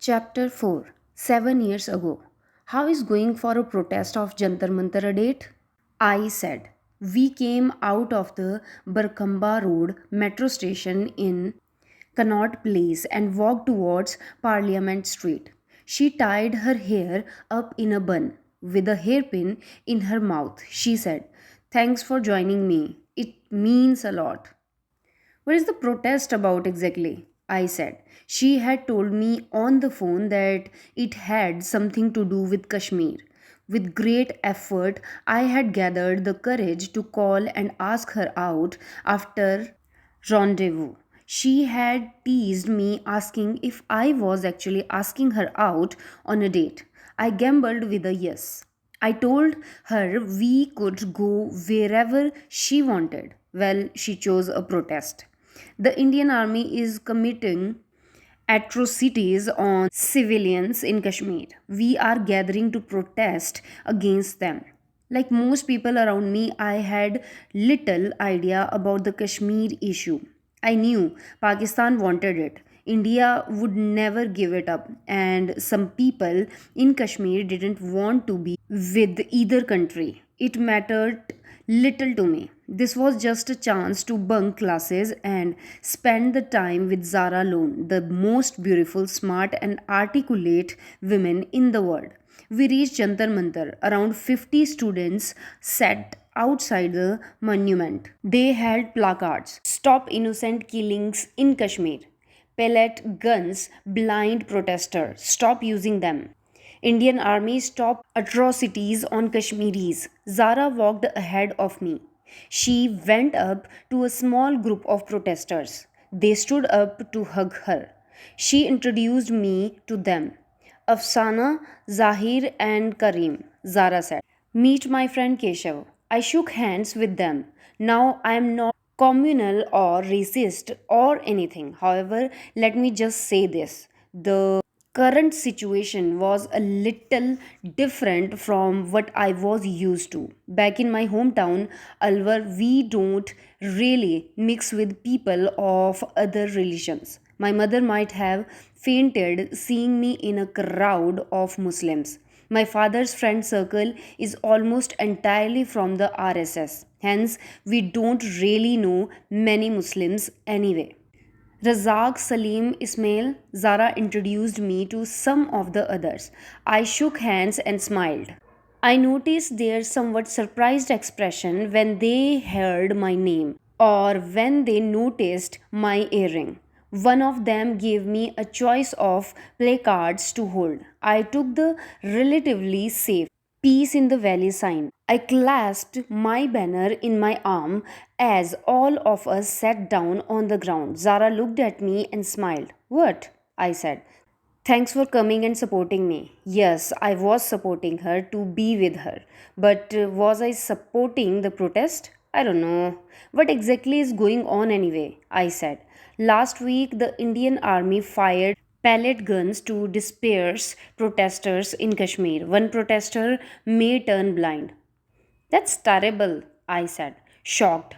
Chapter 4 7 years ago. How is going for a protest of Jantar Mantar a date? I said. We came out of the Barkamba Road metro station in Connaught Place and walked towards Parliament Street. She tied her hair up in a bun with a hairpin in her mouth. She said, "Thanks for joining me. It means a lot." "What is the protest about exactly?" I said. She had told me on the phone that it had something to do with Kashmir. With great effort, I had gathered the courage to call and ask her out after rendezvous. She had teased me asking if I was actually asking her out on a date. I gambled with a yes. I told her we could go wherever she wanted. Well, she chose a protest. The Indian Army is committing atrocities on civilians in Kashmir. We are gathering to protest against them. Like most people around me, I had little idea about the Kashmir issue. I knew Pakistan wanted it. India would never give it up, and some people in Kashmir didn't want to be with either country. It mattered little to me. This was just a chance to bunk classes and spend the time with Zara Lone, the most beautiful, smart, and articulate women in the world. We reached Jantar Mantar. Around 50 students sat outside the monument. They held placards: "Stop innocent killings in Kashmir." "Pellet guns blind protester. Stop using them." "Indian Army stop atrocities on Kashmiris." Zara walked ahead of me. She went up to a small group of protesters. They stood up to hug her. She introduced me to them. "Afsana, Zahir, and Karim," Zara said. "Meet my friend Keshav." I shook hands with them. Now I am not communal or racist or anything. However, let me just say this. The current situation was a little different from what I was used to. Back in my hometown, Alwar, we don't really mix with people of other religions. My mother might have fainted seeing me in a crowd of Muslims. My father's friend circle is almost entirely from the RSS. Hence, we don't really know many Muslims anyway. Razak, Salim, Ismail, Zara introduced me to some of the others. I shook hands and smiled. I noticed their somewhat surprised expression when they heard my name or when they noticed my earring. One of them gave me a choice of placards to hold. I took the relatively safe "Peace in the Valley" sign. I clasped my banner in my arm as all of us sat down on the ground. Zara looked at me and smiled. "What?" I said. "Thanks for coming and supporting me." Yes, I was supporting her to be with her. But was I supporting the protest? I don't know. "What exactly is going on anyway?" I said. "Last week, the Indian Army fired pellet guns to disperse protesters in Kashmir. One protester may turn blind." "That's terrible," I said, shocked.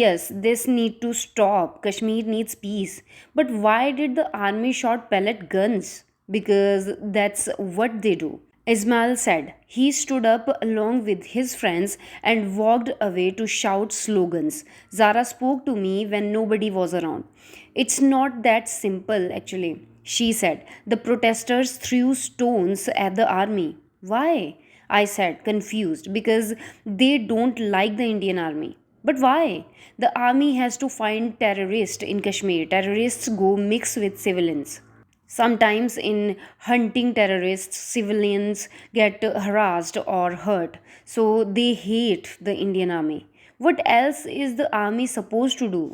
"Yes, this need to stop. Kashmir needs peace." "But why did the army shot pellet guns?" "Because that's what they do," Ismail said. He stood up along with his friends and walked away to shout slogans. Zara spoke to me when nobody was around. "It's not that simple, actually," she said. "The protesters threw stones at the army." "Why?" I said, confused. "Because they don't like the Indian army." "But why?" "The army has to find terrorists in Kashmir. Terrorists go mix with civilians. Sometimes, in hunting terrorists, civilians get harassed or hurt. So they hate the Indian army." "What else is the army supposed to do?"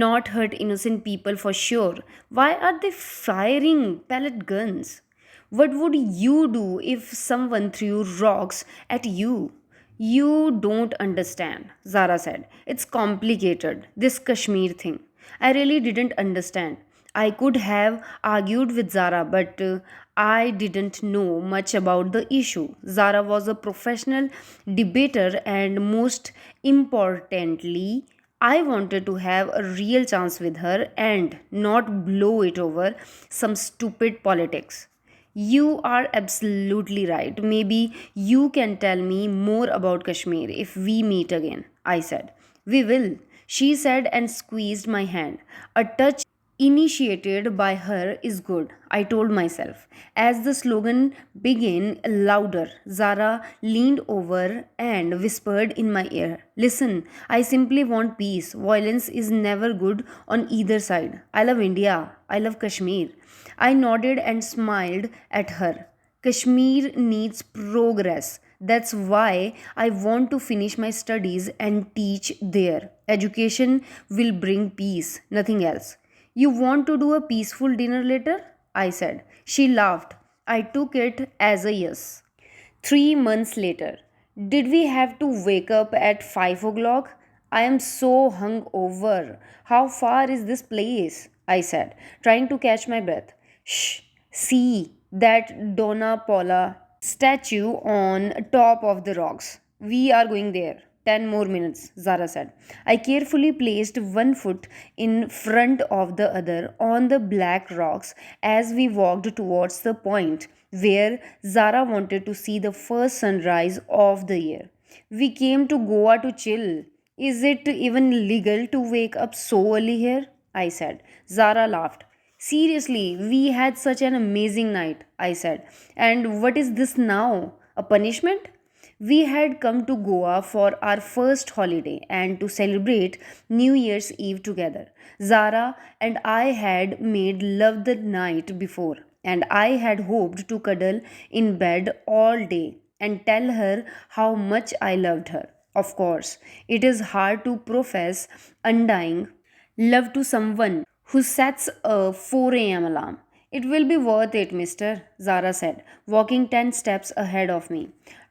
"Not hurt innocent people for sure. Why are they firing pellet guns?" "What would you do if someone threw rocks at you?" "You don't understand," Zara said. "It's complicated, this Kashmir thing." I really didn't understand. I could have argued with Zara, but I didn't know much about the issue. Zara was a professional debater, and most importantly, I wanted to have a real chance with her and not blow it over some stupid politics. You are absolutely right. Maybe you can tell me more about Kashmir if we meet again, I said. We will, she said and squeezed my hand. A touch initiated by her is good, I told myself. As the slogan began louder, Zara leaned over and whispered in my ear, "Listen, I simply want peace. Violence is never good on either side. I love India. I love Kashmir." I nodded and smiled at her. Kashmir needs progress. That's why I want to finish my studies and teach there. Education will bring peace, nothing else. You want to do a peaceful dinner later? I said. She laughed. I took it as a yes. 3 months later, did we have to wake up at 5 o'clock? I am so hungover. How far is this place? I said, trying to catch my breath. Shh, see that Donna Paula statue on top of the rocks. We are going there. 10 more minutes, Zara said. I carefully placed one foot in front of the other on the black rocks as we walked towards the point where Zara wanted to see the first sunrise of the year. We came to Goa to chill. Is it even legal to wake up so early here? I said. Zara laughed. Seriously, we had such an amazing night, I said. And what is this now? A punishment? We had come to Goa for our first holiday and to celebrate New Year's Eve together. Zara and I had made love the night before, and I had hoped to cuddle in bed all day and tell her how much I loved her. Of course, it is hard to profess undying love to someone who sets a 4 a.m. alarm. It will be worth it, mister, Zara said, walking 10 steps ahead of me.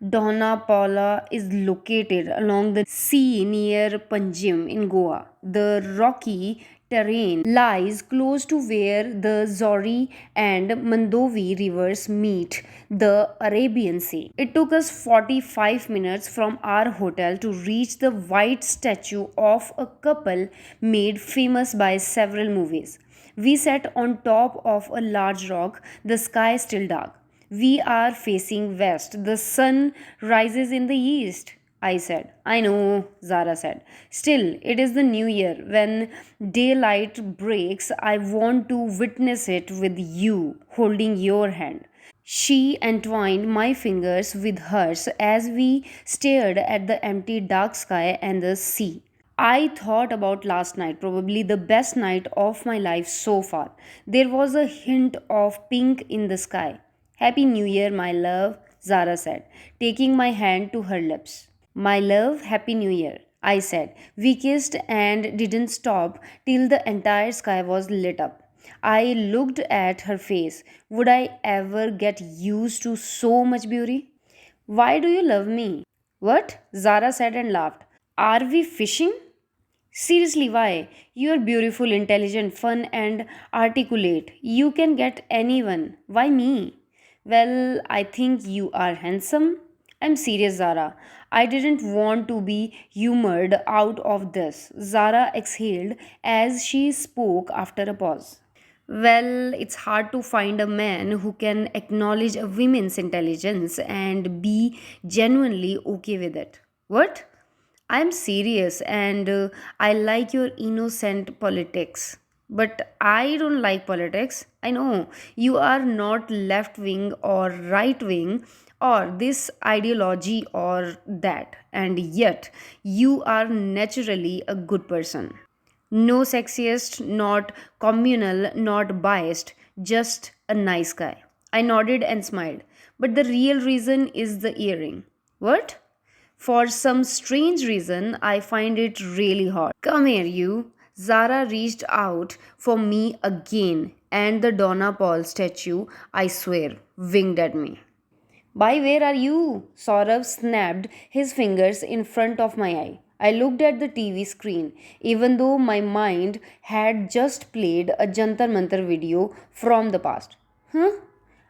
Donna Paula is located along the sea near Panjim in Goa. The rocky terrain lies close to where the Zori and Mandovi rivers meet the Arabian Sea. It took us 45 minutes from our hotel to reach the white statue of a couple made famous by several movies. We sat on top of a large rock, the sky still dark. We are facing west. The sun rises in the east. I said. I know, Zara said. Still, it is the new year. When daylight breaks, I want to witness it with you, holding your hand. She entwined my fingers with hers as we stared at the empty dark sky and the sea. I thought about last night, probably the best night of my life so far. There was a hint of pink in the sky. Happy New Year, my love, Zara said, taking my hand to her lips. My love, Happy New Year, I said. We kissed and didn't stop till the entire sky was lit up. I looked at her face. Would I ever get used to so much beauty? Why do you love me? What? Zara said and laughed. Are we fishing? Seriously, why? You're beautiful, intelligent, fun, and articulate. You can get anyone. Why me? Well, I think you are handsome. I'm serious, Zara. I didn't want to be humored out of this. Zara exhaled as she spoke after a pause. Well, it's hard to find a man who can acknowledge a woman's intelligence and be genuinely okay with it. What? I'm serious and I like your innocent politics. But I don't like politics. I know you are not left wing or right wing or this ideology or that, and yet you are naturally a good person. No sexist, not communal, not biased, just a nice guy. I nodded and smiled. But the real reason is the earring. What? For some strange reason, I find it really hot. Come here, you. Zara reached out for me again, and the Donna Paul statue, I swear, winked at me. By where are you? Saurav snapped his fingers in front of my eye. I looked at the TV screen, even though my mind had just played a Jantar Mantar video from the past. Huh?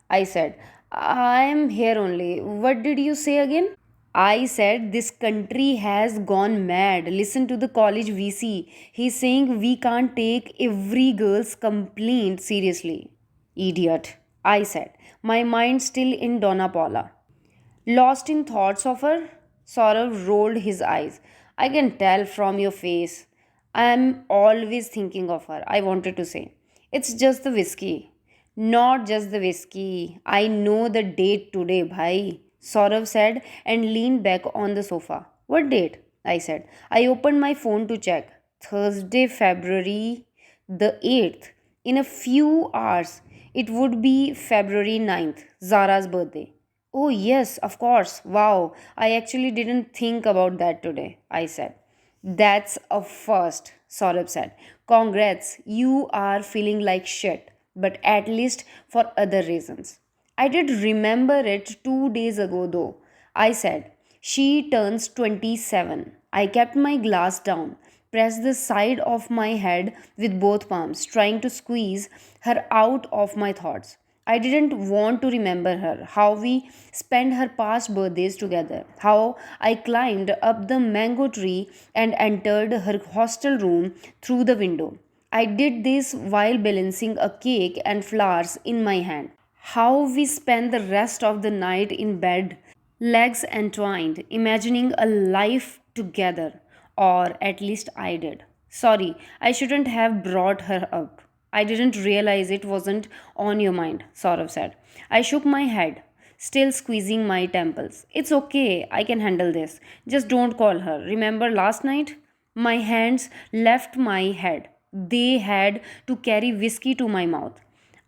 I said. I'm here only. What did you say again? I said, this country has gone mad. Listen to the college VC. He's saying we can't take every girl's complaint seriously. Idiot, I said, my mind still in Donna Paula. Lost in thoughts of her? Saurav rolled his eyes. I can tell from your face. I am always thinking of her, I wanted to say. It's just the whiskey. Not just the whiskey. I know the date today, bhai. Saurav said and leaned back on the sofa. What date? I said. I opened my phone to check. Thursday, February the 8th. In a few hours, it would be February 9th, Zara's birthday. Oh, yes, of course. Wow, I actually didn't think about that today, I said. That's a first, Saurabh said. Congrats, you are feeling like shit, but at least for other reasons. I did remember it 2 days ago, though. I said, she turns 27. I kept my glass down, pressed the side of my head with both palms, trying to squeeze her out of my thoughts. I didn't want to remember her, how we spent her past birthdays together, how I climbed up the mango tree and entered her hostel room through the window. I did this while balancing a cake and flowers in my hand. How we spent the rest of the night in bed, legs entwined, imagining a life together. Or at least I did. Sorry, I shouldn't have brought her up. I didn't realize it wasn't on your mind, Saurav said. I shook my head, still squeezing my temples. It's okay, I can handle this. Just don't call her. Remember last night? My hands left my head. They had to carry whiskey to my mouth.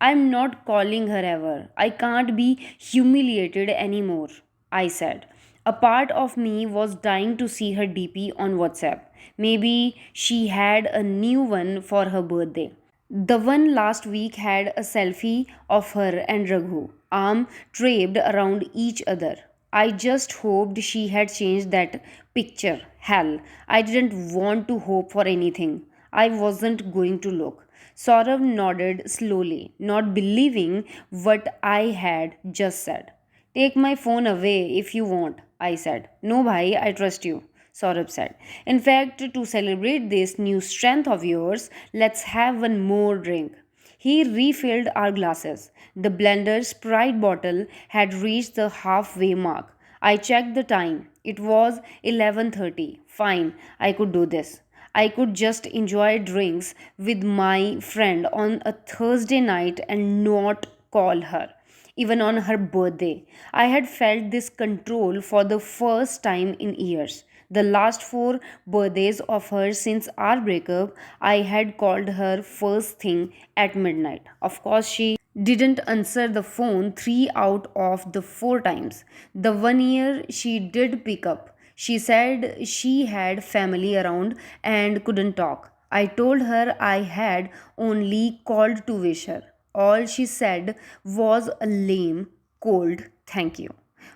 I'm not calling her ever. I can't be humiliated anymore, I said. A part of me was dying to see her DP on WhatsApp. Maybe she had a new one for her birthday. The one last week had a selfie of her and Raghu, arm draped around each other. I just hoped she had changed that picture. Hell, I didn't want to hope for anything. I wasn't going to look. Saurav nodded slowly, not believing what I had just said. Take my phone away if you want, I said. No, bhai, I trust you, Saurabh said. In fact, to celebrate this new strength of yours, let's have one more drink. He refilled our glasses. The blender's Sprite bottle had reached the halfway mark. I checked the time. It was 11:30. Fine, I could do this. I could just enjoy drinks with my friend on a Thursday night and not call her even on her birthday. I had felt this control for the first time in years. The last four birthdays of hers since our breakup, I had called her first thing at midnight. Of course, she didn't answer the phone three out of the four times. The one year she did pick up. She said she had family around and couldn't talk. I told her I had only called to wish her. All she said was a lame, cold thank you.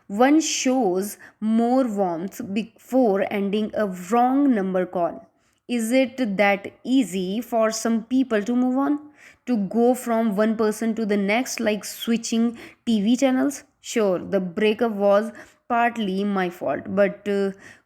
One shows more warmth before ending a wrong number call. Is it that easy for some people to move on? To go from one person to the next like switching TV channels? Sure, the breakup was partly my fault, but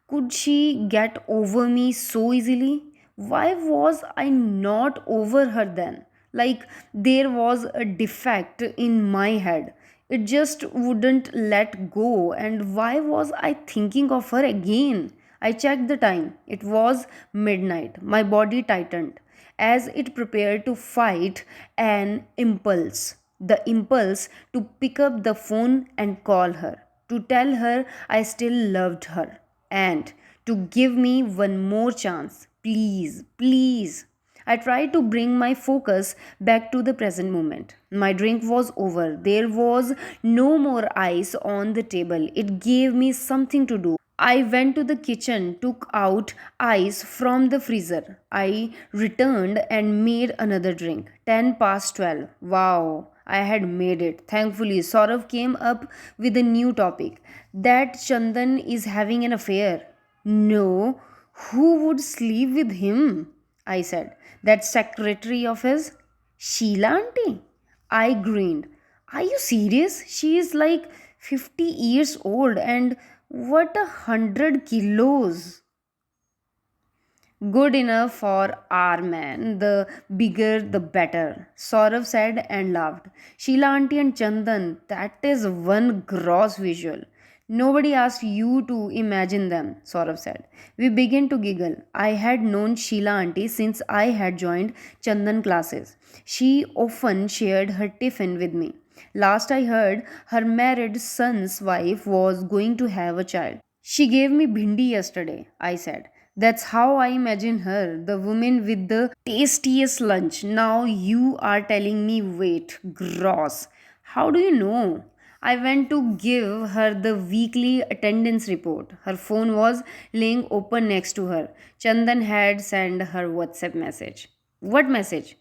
could she get over me so easily? Why was I not over her then? Like there was a defect in my head. It just wouldn't let go. And why was I thinking of her again? I checked the time. It was midnight. My body tightened as it prepared to fight an impulse. The impulse to pick up the phone and call her, to tell her I still loved her, and to give me one more chance. Please, please. I tried to bring my focus back to the present moment. My drink was over. There was no more ice on the table. It gave me something to do. I went to the kitchen, took out ice from the freezer. I returned and made another drink. 10 past 12. Wow, I had made it. Thankfully, Saurav came up with a new topic that Chandan is having an affair. No, who would sleep with him? I said. That secretary of his? Sheila auntie? I grinned. Are you serious? She is like 50 years old and What 100 kilos? Good enough for our man. The bigger the better. Saurav said and laughed. Sheila auntie and Chandan, that is one gross visual. Nobody asked you to imagine them, Saurav said. We began to giggle. I had known Sheila auntie since I had joined Chandan classes. She often shared her tiffin with me. Last I heard, her married son's wife was going to have a child. She gave me bhindi yesterday, I said. That's how I imagine her, the woman with the tastiest lunch. Now you are telling me, wait, gross. How do you know? I went to give her the weekly attendance report. Her phone was laying open next to her. Chandan had sent her WhatsApp message. What message?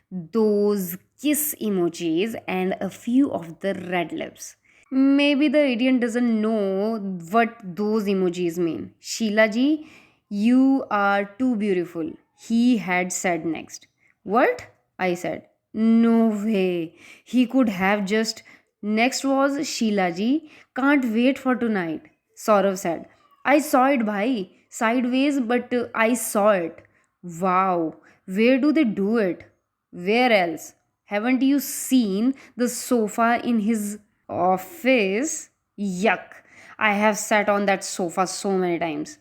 Those kiss emojis and a few of the red lips. Maybe the idiot doesn't know what those emojis mean. Sheila ji, you are too beautiful, he had said next. What? I said. No way. He could have just. Next was Sheila ji, can't wait for tonight. Saurav said. I saw it, bhai. Sideways, but I saw it. Wow. Where do they do it? Where else? Haven't you seen the sofa in his office? Yuck. I have sat on that sofa so many times.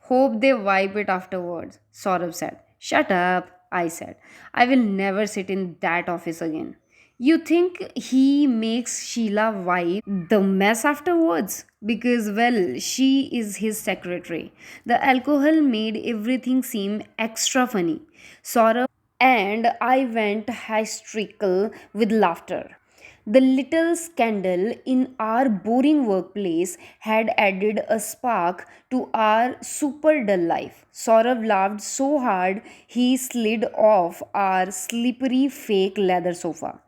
Hope they wipe it afterwards, Saurabh said. Shut up, I said. I will never sit in that office again. You think he makes Sheila wipe the mess afterwards? Because, well, she is his secretary. The alcohol made everything seem extra funny. Saurabh and I went hysterical with laughter. The little scandal in our boring workplace had added a spark to our super dull life. Saurav laughed so hard he slid off our slippery fake leather sofa.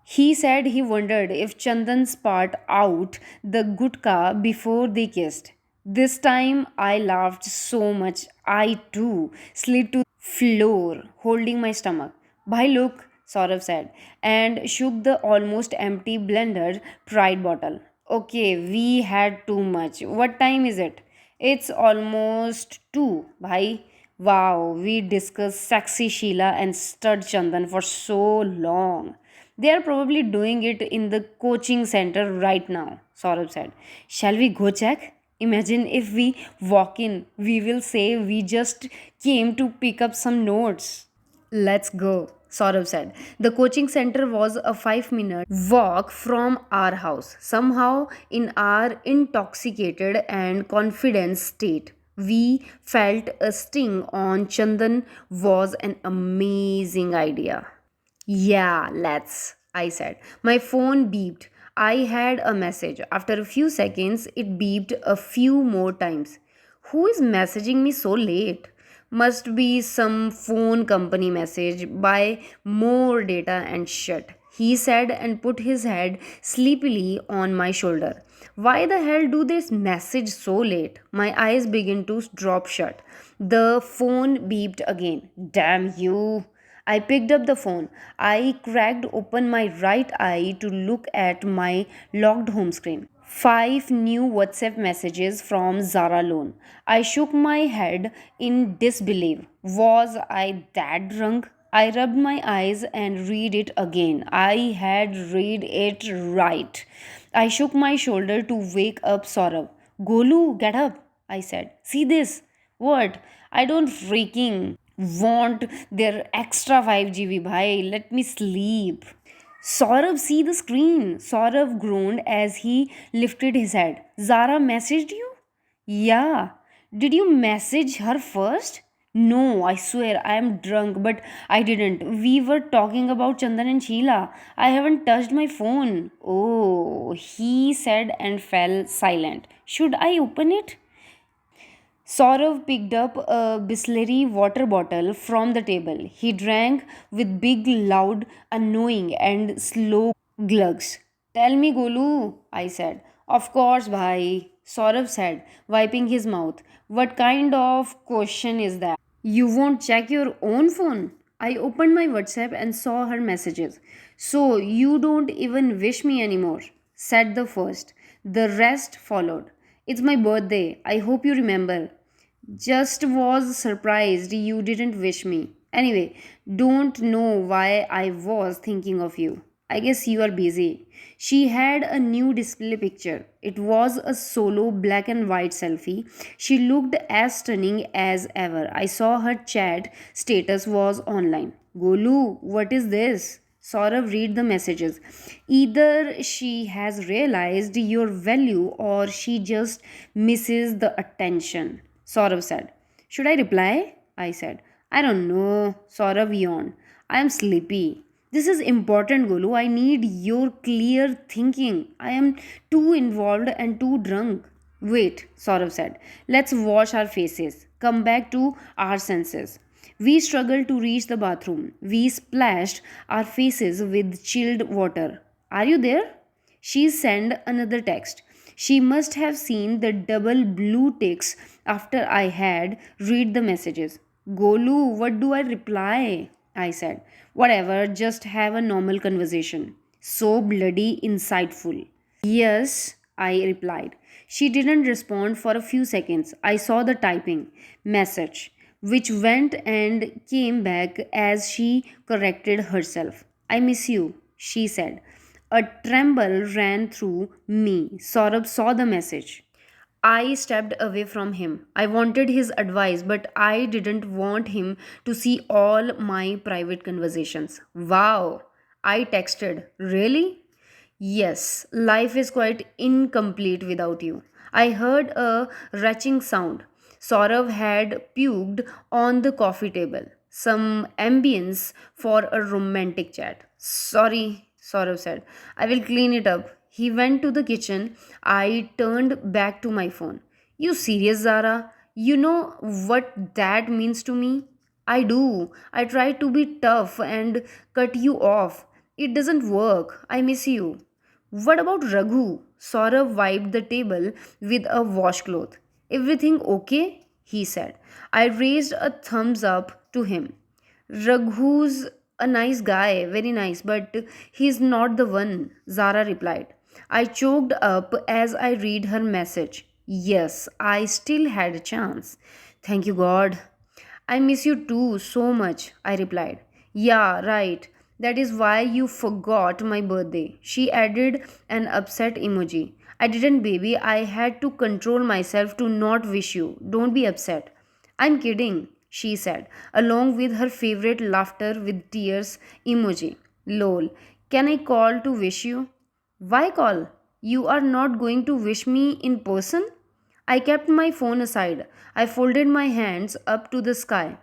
He said he wondered if Chandan spat out the gutka before they kissed. This time I laughed so much I too slid to the floor, holding my stomach. Bhai look, Saurav said, and shook the almost empty blender pride bottle. Okay, we had too much. What time is it? It's almost 2, bhai. Wow, we discussed sexy Sheila and stud Chandan for so long. They are probably doing it in the coaching center right now, Saurabh said. Shall we go check? Imagine if we walk in, we will say we just came to pick up some notes. Let's go, Saurabh said. The coaching center was a 5 minute walk from our house. Somehow, in our intoxicated and confident state, we felt a sting on Chandan was an amazing idea. Yeah, let's, I said. My phone beeped. I had a message. After a few seconds, it beeped a few more times. Who is messaging me so late? Must be some phone company message. Buy more data and shit. He said and put his head sleepily on my shoulder. Why the hell do they message so late? My eyes began to drop shut. The phone beeped again. Damn you. I picked up the phone. I cracked open my right eye to look at my locked home screen. 5 new WhatsApp messages from Zara Loan. I shook my head in disbelief. Was I that drunk? I rubbed my eyes and read it again. I had read it right. I shook my shoulder to wake up Saurabh. Golu, get up, I said. See this? What? I don't freaking want their extra 5 GB bhai. Let me sleep. Saurav, see the screen. Saurav groaned as he lifted his head. Zara messaged you? Yeah. Did you message her first? No, I swear I am drunk, but I didn't. We were talking about Chandan and Sheila. I haven't touched my phone. Oh, he said and fell silent. Should I open it? Saurav picked up a Bisleri water bottle from the table. He drank with big, loud, annoying, and slow glugs. Tell me, Golu, I said. Of course, bhai, Saurav said, wiping his mouth. What kind of question is that? You won't check your own phone? I opened my WhatsApp and saw her messages. So you don't even wish me anymore, said the first. The rest followed. It's my birthday. I hope you remember. Just was surprised you didn't wish me. Anyway, don't know why I was thinking of you. I guess you are busy. She had a new display picture. It was a solo black and white selfie. She looked as stunning as ever. I saw her chat status was online. Golu, what is this? Saurav, read the messages. Either she has realized your value or she just misses the attention. Saurav said. Should I reply? I said. I don't know. Saurav yawned. I am sleepy. This is important, Golu. I need your clear thinking. I am too involved and too drunk. Wait, Saurav said. Let's wash our faces. Come back to our senses. We struggled to reach the bathroom. We splashed our faces with chilled water. Are you there? She sent another text. She must have seen the double blue ticks after I had read the messages. Golu, what do I reply? I said. Whatever, just have a normal conversation. So bloody insightful. Yes, I replied. She didn't respond for a few seconds. I saw the typing message, which went and came back as she corrected herself. I miss you, she said. A tremble ran through me. Saurabh saw the message. I stepped away from him. I wanted his advice, but I didn't want him to see all my private conversations. Wow, I texted. Really? Yes, life is quite incomplete without you. I heard a retching sound. Saurav had puked on the coffee table. Some ambience for a romantic chat. Sorry, Saurav said. I will clean it up. He went to the kitchen. I turned back to my phone. You serious, Zara? You know what that means to me? I do. I try to be tough and cut you off. It doesn't work. I miss you. What about Raghu? Saurav wiped the table with a washcloth. Everything okay? He said. I raised a thumbs up to him. Raghu's a nice guy, very nice, but he's not the one, Zara replied. I choked up as I read her message. Yes, I still had a chance. Thank you, God. I miss you too so much, I replied. Yeah, right. That is why you forgot my birthday. She added an upset emoji. I didn't, baby. I had to control myself to not wish you. Don't be upset. I'm kidding, she said, along with her favorite laughter with tears emoji. Lol. Can I call to wish you? Why call? You are not going to wish me in person? I kept my phone aside. I folded my hands up to the sky.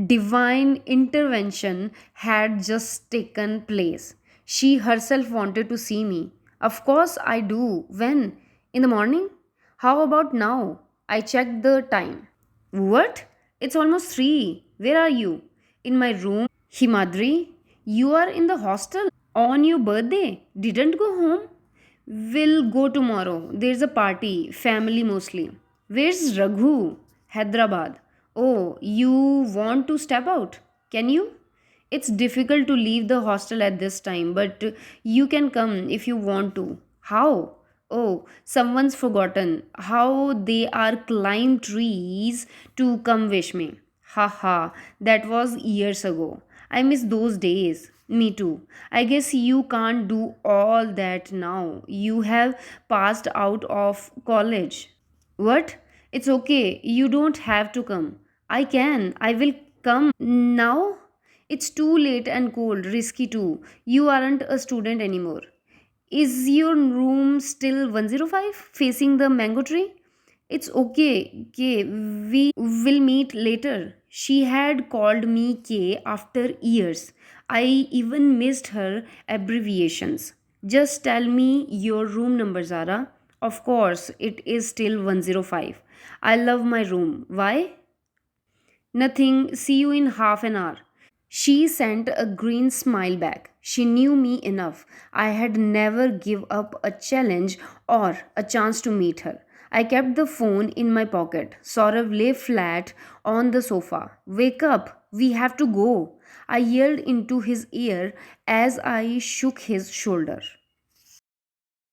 Divine intervention had just taken place. She herself wanted to see me. Of course, I do. When? In the morning? How about now? I checked the time. What? It's almost 3. Where are you? In my room. Himadri, you are in the hostel on your birthday. Didn't go home? We'll go tomorrow. There's a party, family mostly. Where's Raghu? Hyderabad. Oh, you want to step out? Can you? It's difficult to leave the hostel at this time, but you can come if you want to. How? Oh, someone's forgotten how they are climb trees to come wish me. Haha, that was years ago. I miss those days. Me too. I guess you can't do all that now. You have passed out of college. What? It's okay. You don't have to come. I can. I will come now. It's too late and cold, risky too. You aren't a student anymore. Is your room still 105 facing the mango tree? It's okay, K. We will meet later. She had called me K after years. I even missed her abbreviations. Just tell me your room number, Zara. Of course, it is still 105. I love my room. Why? Nothing. See you in half an hour. She sent a green smile back. She knew me enough. I had never give up a challenge or a chance to meet her. I kept the phone in my pocket. Saurav lay flat on the sofa. Wake up, we have to go. I yelled into his ear as I shook his shoulder.